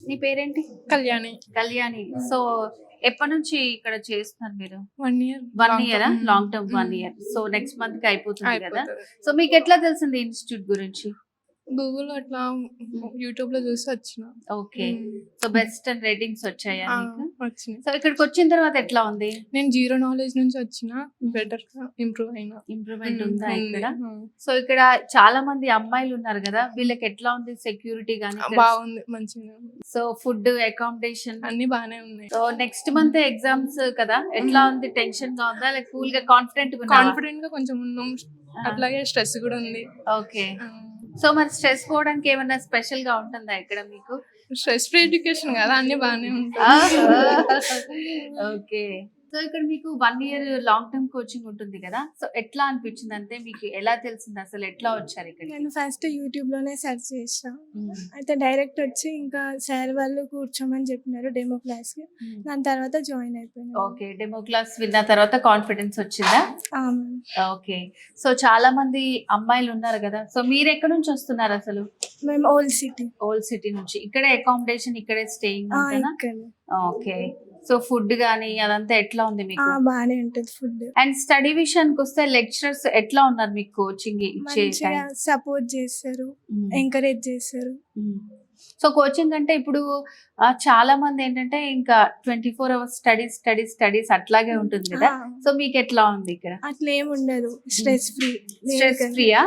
నీ పేరేంటి? కళ్యాణి. కళ్యాణి. సో ఎప్పటి నుంచి ఇక్కడ చేస్తున్నారు మీరు? 1 year. 1 year long term 1 year. So next month కి అయిపోతుంది కదా. సో మీకు ఎట్లా తెలిసింది ఇన్స్టిట్యూట్ గురించి? గూగుల్ అట్లా యూట్యూబ్ లో చూసి వచ్చిన. Okay. So best and ratings వచ్చాయా మీకు? వచ్చినాయి. సో ఇక్కడికి వచ్చిన తర్వాత ఎట్లా ఉంది? నేను జీరో నాలెడ్జ్ నుంచి వచ్చిన, బెటర్ ఇంప్రూవ్ అయినా. ఇంప్రూవ్మెంట్ ఉందా ఇక్కడ? సో ఇక్కడ చాలా మంది అమ్మాయిలు ఉన్నారు కదా, వీళ్ళకి ఎట్లా ఉంది సెక్యూరిటీ గానీ? బాగుంది, మంచిగా. సో ఫుడ్, అకామిడేషన్ అన్ని బాగానే ఉన్నాయి. సో నెక్స్ట్ మంత్ ఎగ్జామ్స్ కదా, ఎట్లా ఉంది? టెన్షన్ గా ఉందా లేక కూల్ గా కాన్ఫిడెంట్ గా కొంచెం ఉన్నాం. అట్లాగే స్ట్రెస్ కూడా ఉంది. ఓకే. సో మరి స్ట్రెస్ పోవడానికి ఏమైనా స్పెషల్ గా ఉంటుందా ఇక్కడ మీకు? స్ట్రెస్ ఫ్రీ ఎడ్యుకేషన్ కదా, అన్ని బాగానే ఉంటాయి. ఓకే. సో ఇక్కడ మీకు 1 year లాంగ్ టర్మ్ కోచింగ్ ఉంటుంది కదా, సో ఎట్లా అనిపించింది? అంటే మీకు ఎలా తెలిసింది, అసలు ఎట్లా వచ్చారు ఇక్కడ? నేను ఫస్ట్ యూట్యూబ్ లోనే సెర్చ్ చేసిన, అయితే డైరెక్ట్ వచ్చి ఇంకా సార్ వాళ్ళు కూర్చోమని చెప్పినారు డెమో క్లాస్ కి. దాని తర్వాత జాయిన్ అయిపోయినా. ఓకే. డెమో క్లాస్ విన్న తర్వాత కాన్ఫిడెన్స్ వచ్చిందా? ఓకే. సో చాలా మంది అమ్మాయిలు ఉన్నారు కదా, సో మీరు ఎక్కడ నుంచి వస్తున్నారు అసలు? మేము ఓల్డ్ సిటీ నుంచి. ఇక్కడే అకామిడేషన్, ఇక్కడే స్టేయింగ్? ఓకే. సో ఫుడ్ గానీ అదంతా ఎట్లా ఉంది మీకు? బాగానే ఉంటుంది ఫుడ్. అండ్ స్టడీ విషయానికి వస్తే లెక్చరర్స్ ఎట్లా ఉన్నారు మీకు? కోచింగ్ ఇచ్చే సపోర్ట్ చేస్తారు, ఎంకరేజ్ చేస్తారు. సో కోచింగ్ అంటే ఇప్పుడు చాలా మంది ఏంటంటే ఇంకా 24 hours స్టడీస్ అట్లాగే ఉంటుంది కదా, సో మీకు ఎట్లా ఉంది ఇక్కడ? అట్లా ఏమి ఉండదు, స్ట్రెస్ ఫ్రీయా?